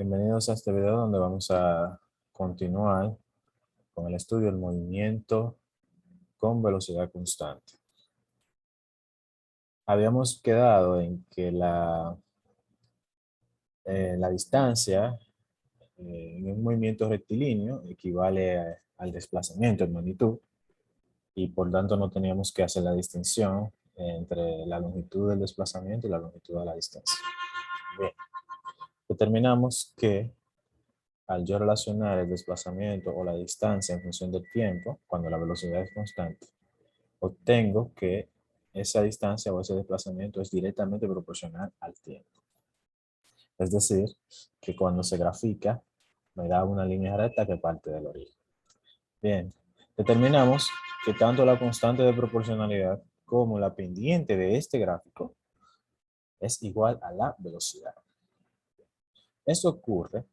Bienvenidos a este video donde vamos a continuar con el estudio del movimiento con velocidad constante. Habíamos quedado en que la distancia en un movimiento rectilíneo equivale al desplazamiento en magnitud y por tanto no teníamos que hacer la distinción entre la longitud del desplazamiento y la longitud de la distancia. Bien, determinamos que al yo relacionar el desplazamiento o la distancia en función del tiempo, cuando la velocidad es constante, obtengo que esa distancia o ese desplazamiento es directamente proporcional al tiempo. Es decir, que cuando se grafica, me da una línea recta que parte del origen. Bien, determinamos que tanto la constante de proporcionalidad como la pendiente de este gráfico es igual a la velocidad. Eso ocurre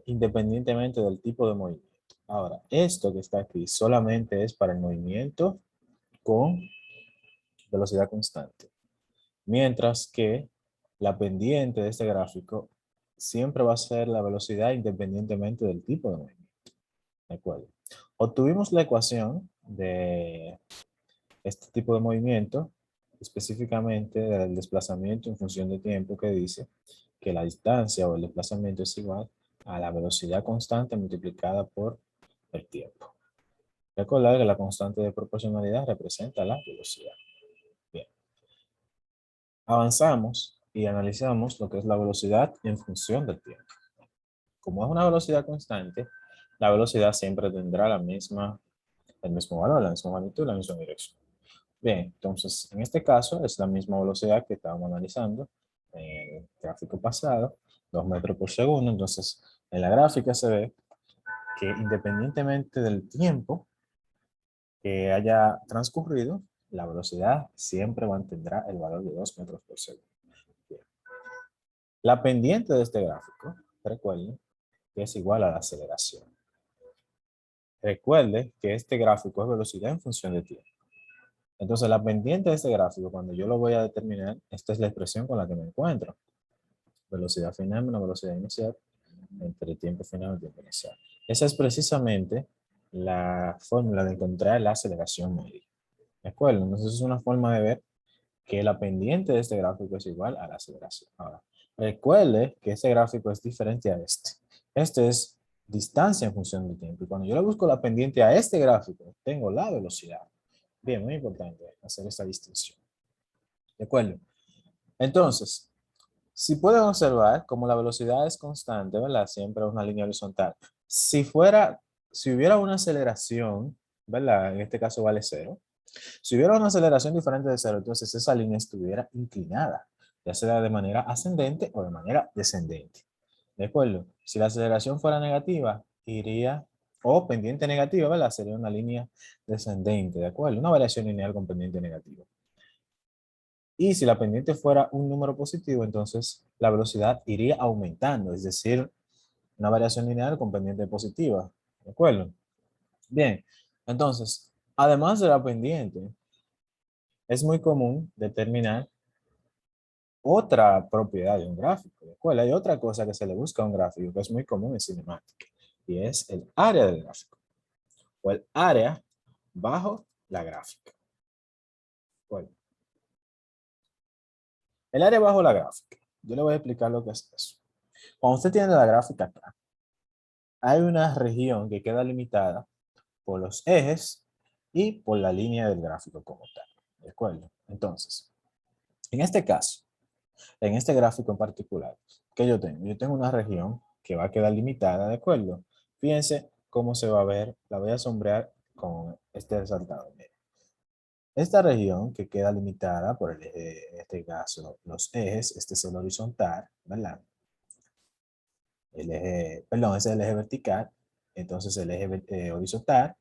independientemente del tipo de movimiento. Ahora, esto que está aquí solamente es para el movimiento con velocidad constante. Mientras que la pendiente de este gráfico siempre va a ser la velocidad independientemente del tipo de movimiento. ¿De acuerdo? Obtuvimos la ecuación de este tipo de movimiento, específicamente del desplazamiento en función de tiempo, que dice que la distancia o el desplazamiento es igual a la velocidad constante multiplicada por el tiempo. Recordar que la constante de proporcionalidad representa la velocidad. Bien. Avanzamos y analizamos lo que es la velocidad en función del tiempo. Como es una velocidad constante, la velocidad siempre tendrá el mismo valor, la misma magnitud, la misma dirección. Bien, entonces en este caso es la misma velocidad que estábamos analizando en el gráfico pasado, 2 metros por segundo. Entonces en la gráfica se ve que independientemente del tiempo que haya transcurrido, la velocidad siempre mantendrá el valor de 2 metros por segundo. Bien. La pendiente de este gráfico, recuerden, que es igual a la aceleración. Recuerde que este gráfico es velocidad en función de tiempo. Entonces, la pendiente de este gráfico, cuando yo lo voy a determinar, esta es la expresión con la que me encuentro. Velocidad final menos velocidad inicial entre tiempo final y tiempo inicial. Esa es precisamente la fórmula de encontrar la aceleración media. ¿De acuerdo? Entonces, es una forma de ver que la pendiente de este gráfico es igual a la aceleración. Ahora, recuerde que este gráfico es diferente a este. Este es distancia en función del tiempo. Y cuando yo le busco la pendiente a este gráfico, tengo la velocidad. Bien, muy importante hacer esta distinción. ¿De acuerdo? Entonces, si pueden observar, como la velocidad es constante, ¿verdad? Siempre es una línea horizontal. Si hubiera una aceleración, ¿verdad? En este caso vale cero. Si hubiera una aceleración diferente de cero, entonces esa línea estuviera inclinada, ya sea de manera ascendente o de manera descendente. ¿De acuerdo? Si la aceleración fuera negativa, iría, o pendiente negativa, ¿verdad? Sería una línea descendente, ¿de acuerdo? Una variación lineal con pendiente negativa. Y si la pendiente fuera un número positivo, entonces la velocidad iría aumentando, es decir, una variación lineal con pendiente positiva, ¿de acuerdo? Bien, entonces, además de la pendiente, es muy común determinar otra propiedad de un gráfico. ¿De acuerdo? Hay otra cosa que se le busca a un gráfico que es muy común en cinemática y es el área del gráfico o el área bajo la gráfica. Bueno, el área bajo la gráfica. Yo le voy a explicar lo que es eso. Cuando usted tiene la gráfica acá, hay una región que queda limitada por los ejes y por la línea del gráfico como tal. ¿De acuerdo? Entonces, en este caso, en este gráfico en particular, ¿qué yo tengo? Yo tengo una región que va a quedar limitada, ¿de acuerdo? Fíjense cómo se va a ver, la voy a sombrear con este resaltado. Miren. Esta región que queda limitada por el eje, en este caso, los ejes, este es el horizontal, ¿verdad? El eje, perdón, ese es el eje vertical, entonces el eje horizontal,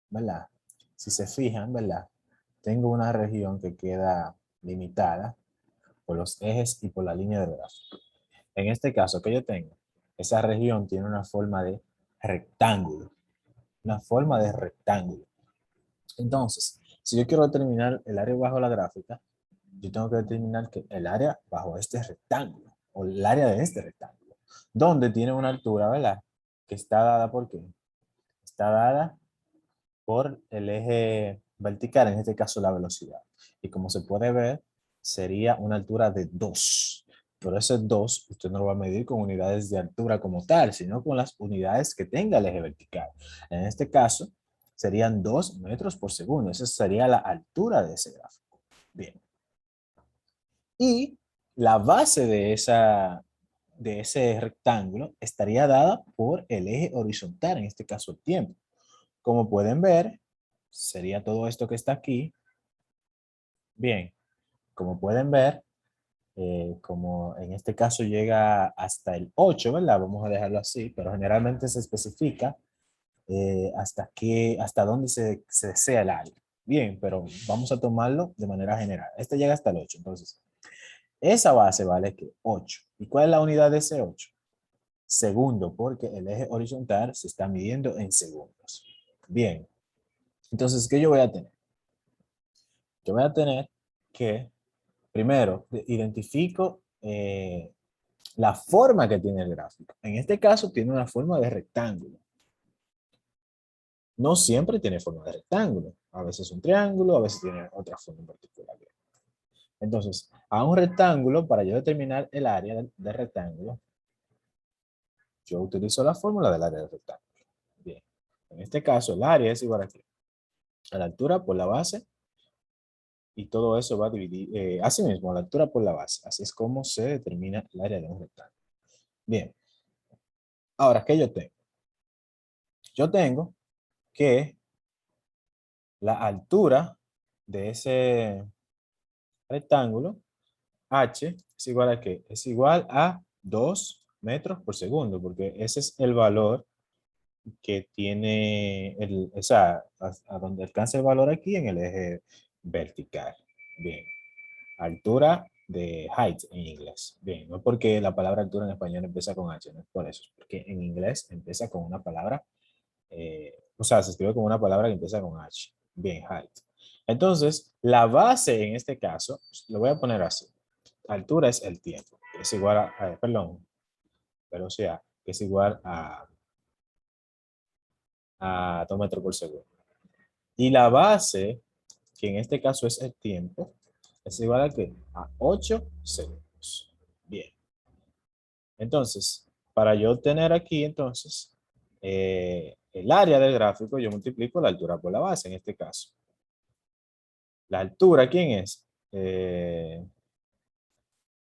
¿verdad? Si se fijan, ¿verdad? Tengo una región que queda limitada por los ejes y por la línea del gráfico. En este caso que yo tengo, esa región tiene una forma de rectángulo. Una forma de rectángulo. Entonces, si yo quiero determinar el área bajo la gráfica, yo tengo que determinar que el área bajo este rectángulo. o el área de este rectángulo, donde tiene una altura, ¿verdad? Que está dada por ¿qué? Está dada por el eje vertical, en este caso la velocidad. Y como se puede ver, sería una altura de 2. Pero ese 2 usted no lo va a medir con unidades de altura como tal, sino con las unidades que tenga el eje vertical. En este caso, serían 2 metros por segundo. Esa sería la altura de ese gráfico. Bien. Y la base de ese rectángulo estaría dada por el eje horizontal, en este caso el tiempo. Como pueden ver, sería todo esto que está aquí. Bien, como pueden ver, como en este caso llega hasta el 8, ¿verdad? Vamos a dejarlo así, pero generalmente se especifica hasta dónde se desea el área. Bien, pero vamos a tomarlo de manera general. Este llega hasta el 8, entonces, esa base vale que 8. ¿Y cuál es la unidad de ese 8? Segundo, porque el eje horizontal se está midiendo en segundos. Bien, entonces, ¿qué yo voy a tener? Yo voy a tener que, primero, identifico la forma que tiene el gráfico. En este caso, tiene una forma de rectángulo. No siempre tiene forma de rectángulo. A veces un triángulo, a veces tiene otra forma en particular. Entonces, a un rectángulo, para yo determinar el área del rectángulo, yo utilizo la fórmula del área del rectángulo. Bien. En este caso, el área es igual a la altura por la base y todo eso va a dividir, así mismo, la altura por la base. Así es como se determina el área de un rectángulo. Bien. Ahora, ¿qué yo tengo? Yo tengo que la altura de ese rectángulo, h, es igual a ¿qué? Es igual a 2 metros por segundo, porque ese es el valor que tiene, o sea, a donde alcanza el valor aquí en el eje vertical. Bien, altura de height en inglés. Bien, no porque la palabra altura en español empieza con h, no es por eso, es porque en inglés empieza con una palabra, o sea, se escribe como una palabra que empieza con h. Bien, height. Entonces, la base en este caso, lo voy a poner así. Altura es el tiempo, que es igual perdón, velocidad, que es igual a 2 metros por segundo. Y la base, que en este caso es el tiempo, es igual a ¿qué? A 8 segundos. Bien. Entonces, para yo obtener aquí, entonces, el área del gráfico, yo multiplico la altura por la base, en este caso. La altura, ¿quién es?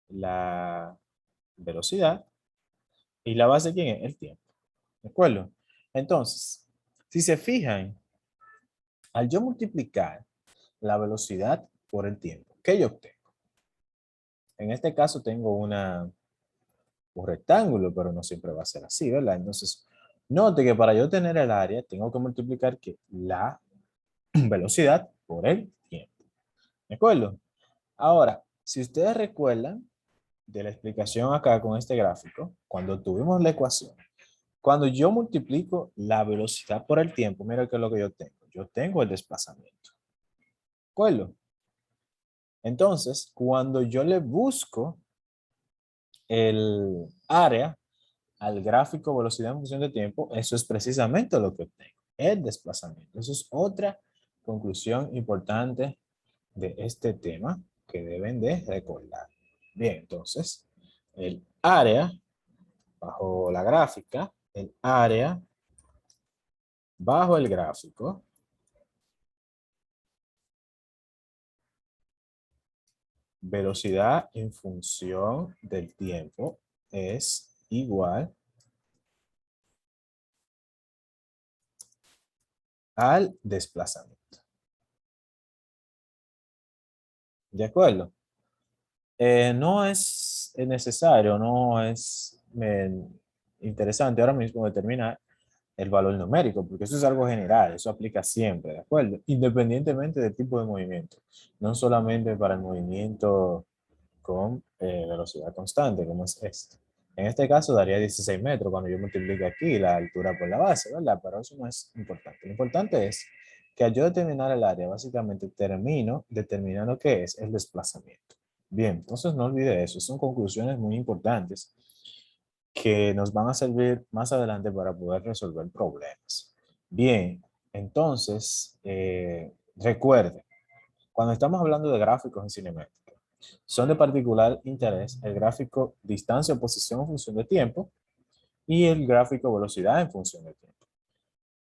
La velocidad. ¿Y la base, quién es? El tiempo. ¿De acuerdo? Entonces, si se fijan, al yo multiplicar la velocidad por el tiempo, ¿qué yo obtengo? En este caso tengo un rectángulo, pero no siempre va a ser así, ¿verdad? Entonces, note que para yo tener el área, tengo que multiplicar que la velocidad por el tiempo. ¿De acuerdo? Ahora, si ustedes recuerdan de la explicación acá con este gráfico, cuando tuvimos la ecuación, cuando yo multiplico la velocidad por el tiempo, mira qué es lo que yo tengo. Yo tengo el desplazamiento. ¿De acuerdo? Entonces, cuando yo le busco el área al gráfico velocidad en función de tiempo, eso es precisamente lo que obtengo, el desplazamiento. Eso es otra conclusión importante de este tema que deben de recordar. Bien, entonces, el área bajo la gráfica, el área bajo el gráfico, velocidad en función del tiempo es igual al desplazamiento. ¿De acuerdo? No es necesario, no es interesante ahora mismo determinar el valor numérico, porque eso es algo general, eso aplica siempre, ¿de acuerdo? Independientemente del tipo de movimiento, no solamente para el movimiento con velocidad constante, como es este. En este caso daría 16 metros cuando yo multiplique aquí la altura por la base, ¿verdad? Pero eso no es importante. Lo importante es que al yo determinar el área, básicamente termino determinando qué es el desplazamiento. Bien, entonces no olvide eso. Son conclusiones muy importantes que nos van a servir más adelante para poder resolver problemas. Bien, entonces, recuerde, cuando estamos hablando de gráficos en cinemática, son de particular interés el gráfico distancia o posición en función de tiempo y el gráfico velocidad en función de tiempo.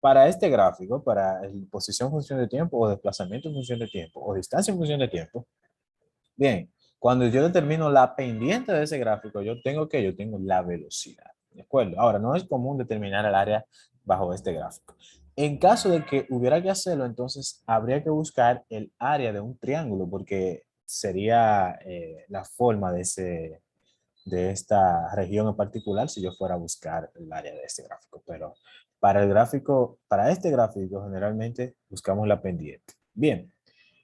Para este gráfico, para el posición en función de tiempo o desplazamiento en función de tiempo o distancia en función de tiempo, bien, cuando yo determino la pendiente de ese gráfico, yo tengo la velocidad. ¿De acuerdo? Ahora, no es común determinar el área bajo este gráfico. En caso de que hubiera que hacerlo, entonces habría que buscar el área de un triángulo, porque sería la forma de esta región en particular si yo fuera a buscar el área de este gráfico. Pero para este gráfico, generalmente buscamos la pendiente. Bien,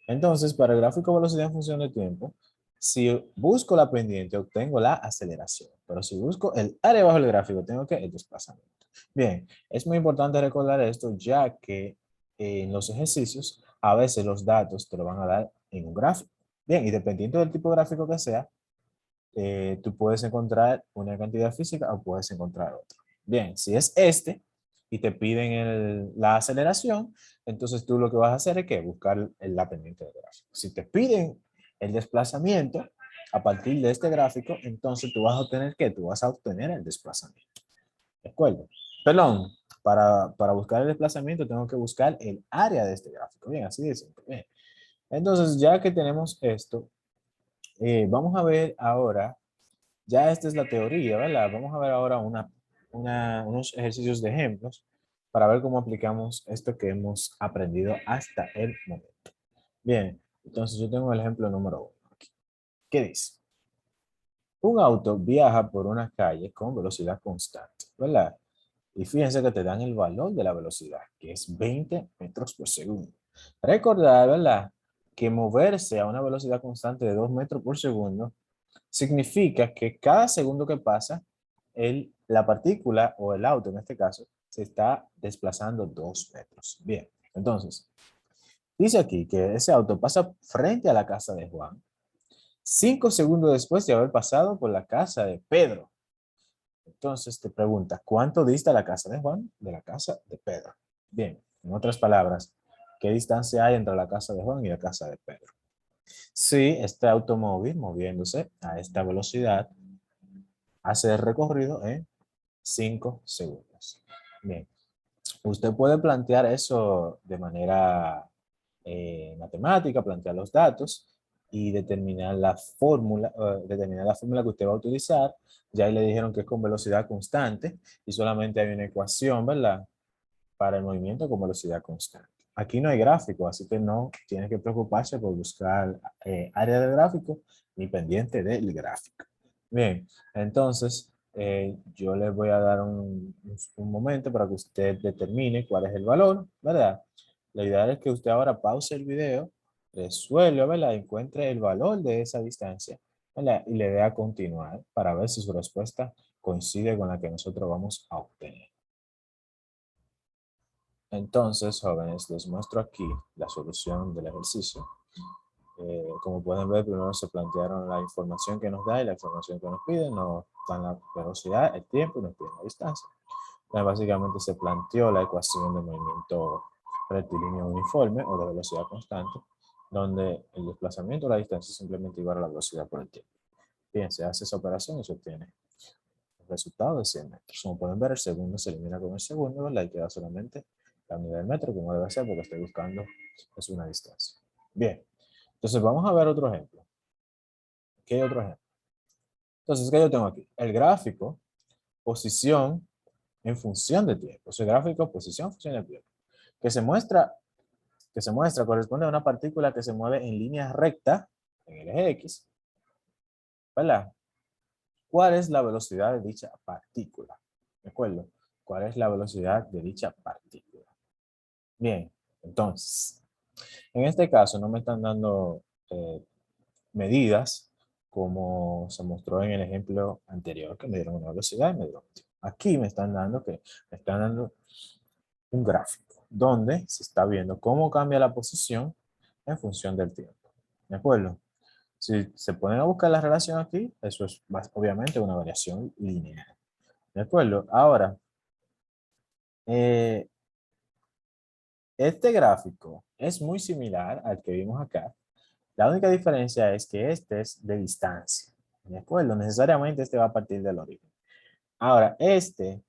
entonces, para el gráfico velocidad en función de tiempo, si busco la pendiente, obtengo la aceleración. Pero si busco el área bajo el gráfico, tengo que el desplazamiento. Bien, es muy importante recordar esto, ya que en los ejercicios, a veces los datos te lo van a dar en un gráfico. Bien, y dependiendo del tipo de gráfico que sea, tú puedes encontrar una cantidad física o puedes encontrar otra. Bien, si es este y te piden la aceleración, entonces tú lo que vas a hacer es que buscar la pendiente del gráfico. Si te piden el desplazamiento a partir de este gráfico, entonces tú vas a obtener ¿qué? Tú vas a obtener el desplazamiento. ¿De acuerdo? Perdón, para buscar el desplazamiento tengo que buscar el área de este gráfico. Bien, así de simple. Bien. Entonces, ya que tenemos esto, vamos a ver ahora ya esta es la teoría, ¿verdad? Vamos a ver ahora unos ejercicios de ejemplos para ver cómo aplicamos esto que hemos aprendido hasta el momento. Bien, entonces yo tengo el ejemplo número 1 aquí. ¿Qué dice? Un auto viaja por una calle con velocidad constante, ¿verdad? Y fíjense que te dan el valor de la velocidad, que es 20 metros por segundo. Recordar, ¿verdad? Que moverse a una velocidad constante de 2 metros por segundo significa que cada segundo que pasa, la partícula o el auto en este caso se está desplazando 2 metros. Bien, entonces, dice aquí que ese auto pasa frente a la casa de Juan 5 segundos después de haber pasado por la casa de Pedro. Entonces te pregunta, ¿cuánto dista la casa de Juan de la casa de Pedro? Bien, en otras palabras, ¿qué distancia hay entre la casa de Juan y la casa de Pedro? Si este automóvil moviéndose a esta velocidad hace el recorrido en 5 segundos. Bien, usted puede plantear eso de manera matemática, plantear los datos y determinar la fórmula que usted va a utilizar. Ya ahí le dijeron que es con velocidad constante y solamente hay una ecuación, ¿verdad? Para el movimiento con velocidad constante. Aquí no hay gráfico, así que no tiene que preocuparse por buscar área del gráfico ni pendiente del gráfico. Bien, entonces yo les voy a dar un momento para que usted determine cuál es el valor, ¿verdad? La idea es que usted ahora pause el video, resuelva, ¿verdad? Encuentre el valor de esa distancia, ¿verdad? Y le dé a continuar para ver si su respuesta coincide con la que nosotros vamos a obtener. Entonces, jóvenes, les muestro aquí la solución del ejercicio. Como pueden ver, primero se plantearon la información que nos da y la información que nos pide, nos dan la velocidad, el tiempo y nos piden la distancia. Entonces, básicamente se planteó la ecuación de movimiento rectilíneo uniforme o de velocidad constante, donde el desplazamiento o la distancia es simplemente igual a la velocidad por el tiempo. Bien, se hace esa operación y se obtiene el resultado de 100 metros. Como pueden ver, el segundo se elimina con el segundo, ¿verdad? Y queda solamente la unidad del metro, como debe ser, porque estoy buscando es una distancia. Bien, entonces vamos a ver otro ejemplo. ¿Qué hay otro ejemplo? Entonces, ¿qué yo tengo aquí? El gráfico, posición en función de tiempo. Ese gráfico, posición en función de tiempo. Que se muestra, corresponde a una partícula que se mueve en línea recta en el eje X, ¿verdad? ¿Cuál es la velocidad de dicha partícula? ¿De acuerdo? ¿Cuál es la velocidad de dicha partícula? Bien, entonces, en este caso no me están dando medidas como se mostró en el ejemplo anterior, que me dieron una velocidad y me dieron un tiempo. Aquí me están dando un gráfico donde se está viendo cómo cambia la posición en función del tiempo. ¿De acuerdo? Si se ponen a buscar la relación aquí, eso es obviamente una variación lineal. ¿De acuerdo? Ahora, eh, este gráfico es muy similar al que vimos acá. La única diferencia es que este es de distancia. ¿De acuerdo? Necesariamente este va a partir del origen. Ahora, este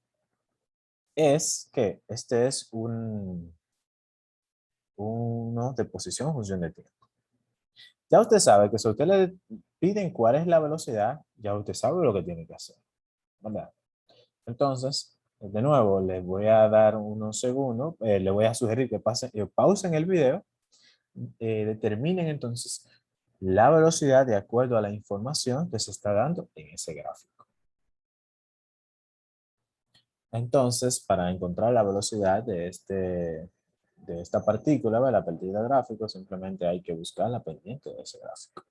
es uno de posición en función de tiempo. Ya usted sabe que si a usted le piden cuál es la velocidad, ya usted sabe lo que tiene que hacer, ¿verdad? Entonces, de nuevo, les voy a dar unos segundos, les voy a sugerir que pausen el video, determinen entonces la velocidad de acuerdo a la información que se está dando en ese gráfico. Entonces, para encontrar la velocidad de esta partícula, ¿verdad? A partir del gráfico, simplemente hay que buscar la pendiente de ese gráfico.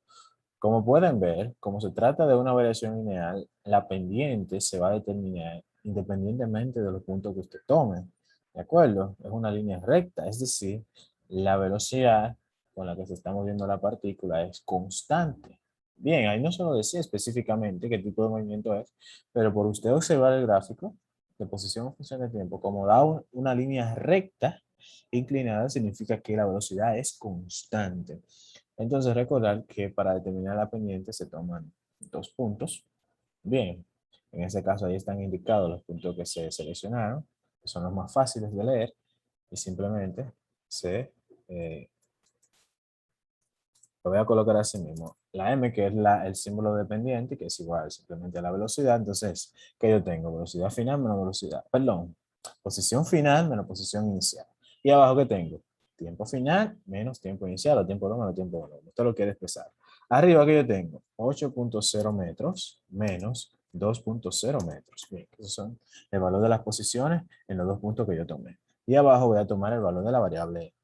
Como pueden ver, como se trata de una variación lineal, la pendiente se va a determinar independientemente de los puntos que usted tome. ¿De acuerdo? Es una línea recta, es decir, la velocidad con la que se está moviendo la partícula es constante. Bien, ahí no se lo decía específicamente qué tipo de movimiento es, pero por usted observar el gráfico de posición en función de tiempo, como da una línea recta inclinada, significa que la velocidad es constante. Entonces recordar que para determinar la pendiente se toman dos puntos. Bien, en ese caso ahí están indicados los puntos que se seleccionaron, que son los más fáciles de leer, y simplemente se lo voy a colocar así mismo. La M, que es el símbolo de pendiente, que es igual simplemente a la velocidad. Entonces, ¿qué yo tengo? Velocidad final menos velocidad. Perdón, posición final menos posición inicial. Y abajo, ¿qué tengo? Tiempo final menos tiempo inicial, o tiempo 2 menos tiempo 1. Usted lo quiere expresar. Arriba, ¿qué yo tengo? 8.0 metros menos 2.0 metros. Bien, esos son el valor de las posiciones en los dos puntos que yo tomé. Y abajo voy a tomar el valor de la variable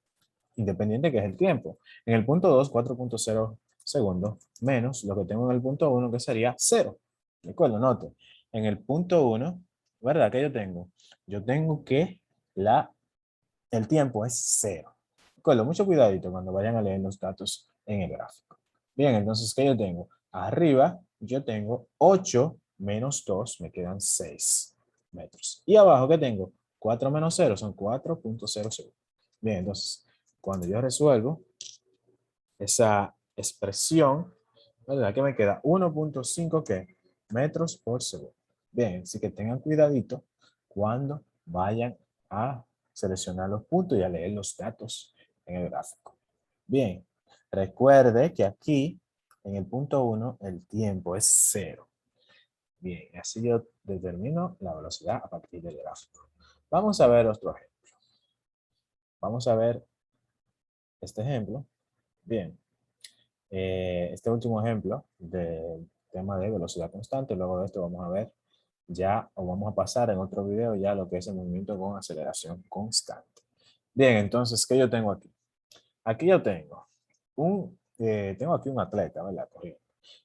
independiente, que es el tiempo. En el punto 2, 4.0 segundos, menos lo que tengo en el punto 1, que sería 0. ¿De acuerdo? Note, en el punto 1, ¿verdad? ¿Qué yo tengo? Yo tengo que el tiempo es 0. ¿De acuerdo? Mucho cuidadito cuando vayan a leer los datos en el gráfico. Bien, entonces, ¿qué yo tengo? Arriba, yo tengo 8 menos 2, me quedan 6 metros. Y abajo, ¿qué tengo? 4 menos 0 son 4.0 segundos. Bien, entonces, cuando yo resuelvo esa expresión, ¿verdad? ¿Qué me queda? 1.5 ¿qué? Metros por segundo. Bien, así que tengan cuidadito cuando vayan a seleccionar los puntos y a leer los datos en el gráfico. Bien, recuerde que aquí, en el punto 1, el tiempo es 0. Bien, así yo determino la velocidad a partir del gráfico. Vamos a ver otro ejemplo. Vamos a ver este ejemplo. Bien, este último ejemplo del tema de velocidad constante. Luego de esto vamos a ver ya, o vamos a pasar en otro video ya lo que es el movimiento con aceleración constante. Bien, entonces, ¿qué yo tengo aquí? Aquí yo tengo aquí un atleta, ¿verdad? Corriendo.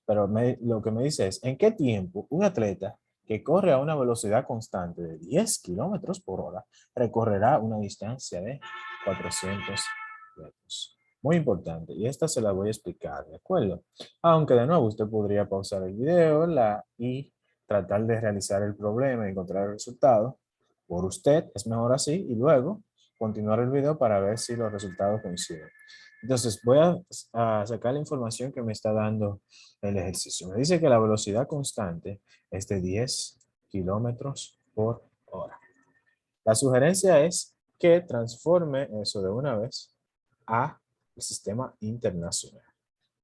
Pero lo que me dice es, ¿en qué tiempo un atleta que corre a una velocidad constante de 10 kilómetros por hora recorrerá una distancia de 400 metros? Muy importante, y esta se la voy a explicar, ¿de acuerdo? Aunque de nuevo usted podría pausar el video y tratar de realizar el problema y encontrar el resultado por usted, es mejor así, y luego continuar el video para ver si los resultados coinciden. Entonces, voy a sacar la información que me está dando el ejercicio. Me dice que la velocidad constante es de 10 kilómetros por hora. La sugerencia es que transforme eso de una vez a el sistema internacional.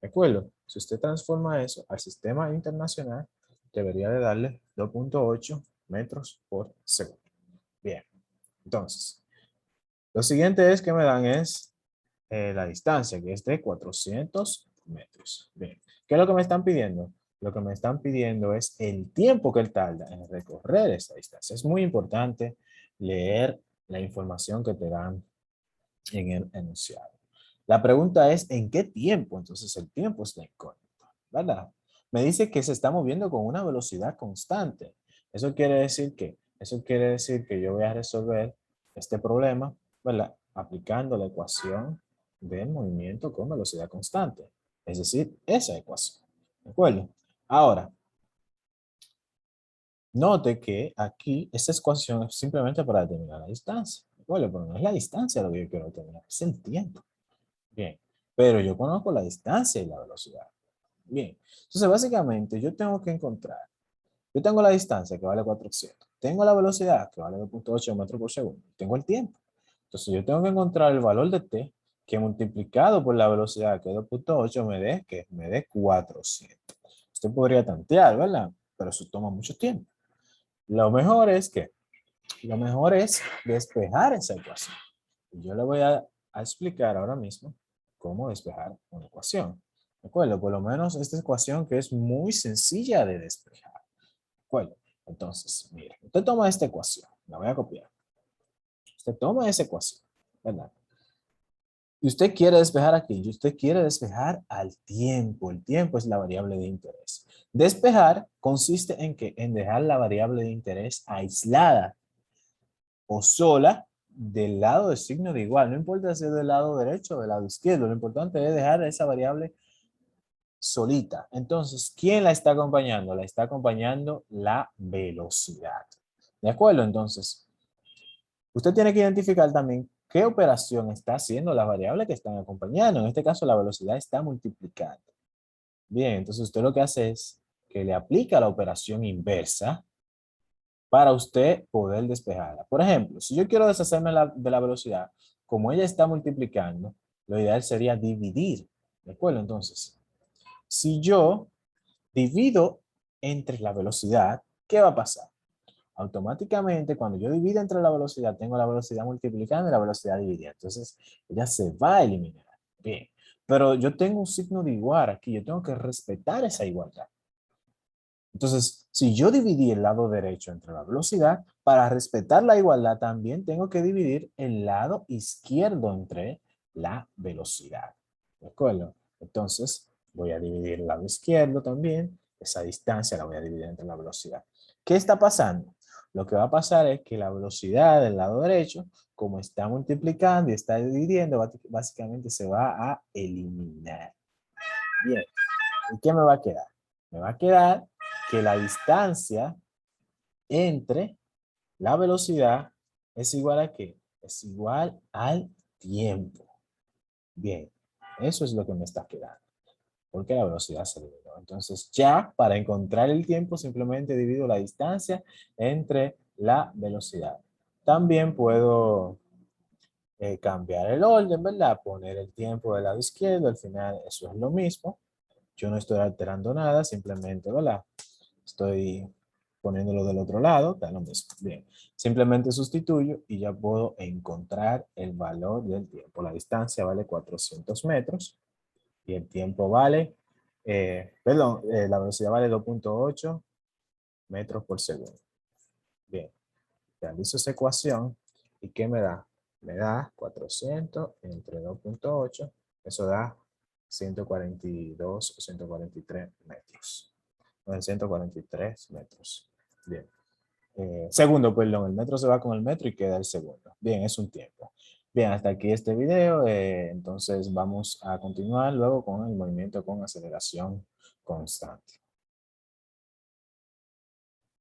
¿De acuerdo? Si usted transforma eso al sistema internacional, debería de darle 2.8 metros por segundo. Bien, entonces, lo siguiente es que me dan es la distancia, que es de 400 metros. Bien, ¿qué es lo que me están pidiendo? Lo que me están pidiendo es el tiempo que él tarda en recorrer esa distancia. Es muy importante leer la información que te dan en el enunciado. La pregunta es, ¿en qué tiempo? Entonces, el tiempo es la incógnita, ¿verdad? Me dice que se está moviendo con una velocidad constante. Eso quiere decir que yo voy a resolver este problema, ¿verdad? Aplicando la ecuación del movimiento con velocidad constante. Es decir, esa ecuación. ¿De acuerdo? Ahora, note que aquí esta ecuación es simplemente para determinar la distancia. ¿De acuerdo? Pero no es la distancia lo que yo quiero determinar, es el tiempo. Bien. Pero yo conozco la distancia y la velocidad. Bien. Entonces, básicamente, yo tengo la distancia que vale 400, tengo la velocidad que vale 2.8 metros por segundo, tengo el tiempo. Entonces, yo tengo que encontrar el valor de t que multiplicado por la velocidad que es 2.8 me dé 400. Usted podría tantear, ¿verdad? Pero eso toma mucho tiempo. Lo mejor es que, lo mejor es despejar esa ecuación. Y yo le voy a explicar ahora mismo cómo despejar una ecuación. ¿De acuerdo? Por lo menos esta ecuación que es muy sencilla de despejar. ¿De acuerdo? Entonces, mire, usted toma esta ecuación, la voy a copiar. Usted toma esa ecuación, ¿verdad? Y usted quiere despejar aquí, y usted quiere despejar al tiempo. El tiempo es la variable de interés. Despejar consiste en que en dejar la variable de interés aislada o sola del lado de signo de igual. No importa si es del lado derecho o del lado izquierdo. Lo importante es dejar esa variable solita. Entonces, ¿quién la está acompañando? La está acompañando la velocidad. ¿De acuerdo? Entonces, usted tiene que identificar también qué operación está haciendo la variable que están acompañando. En este caso, la velocidad está multiplicando. Bien, entonces usted lo que hace es que le aplica la operación inversa para usted poder despejarla. Por ejemplo, si yo quiero deshacerme de la velocidad, como ella está multiplicando, lo ideal sería dividir. ¿De acuerdo? Entonces, si yo divido entre la velocidad, ¿qué va a pasar? Automáticamente, cuando yo divido entre la velocidad, tengo la velocidad multiplicando y la velocidad dividida. Entonces, ella se va a eliminar. Bien. Pero yo tengo un signo de igual aquí. Yo tengo que respetar esa igualdad. Entonces, si yo dividí el lado derecho entre la velocidad, para respetar la igualdad también tengo que dividir el lado izquierdo entre la velocidad. ¿De acuerdo? Entonces, voy a dividir el lado izquierdo también. Esa distancia la voy a dividir entre la velocidad. ¿Qué está pasando? Lo que va a pasar es que la velocidad del lado derecho, como está multiplicando y está dividiendo, básicamente se va a eliminar. Bien. ¿Y qué me va a quedar? Me va a quedar que la distancia entre la velocidad es igual a ¿qué? Es igual al tiempo. Bien, eso es lo que me está quedando, porque la velocidad se eliminó. Entonces ya para encontrar el tiempo simplemente divido la distancia entre la velocidad. También puedo cambiar el orden, ¿verdad? Poner el tiempo del lado izquierdo, al final eso es lo mismo. Yo no estoy alterando nada, simplemente, ¿verdad? Estoy poniéndolo del otro lado, da lo mismo. Bien, simplemente sustituyo y ya puedo encontrar el valor del tiempo. La distancia vale 400 metros y el tiempo vale, la velocidad vale 2.8 metros por segundo. Bien, realizo esa ecuación y ¿qué me da? Me da 400 entre 2.8, eso da 142 o 143 metros. No, 143 metros. Bien. Segundo, perdón, el metro se va con el metro y queda el segundo. Bien, es un tiempo. Bien, hasta aquí este video. Entonces vamos a continuar luego con el movimiento con aceleración constante.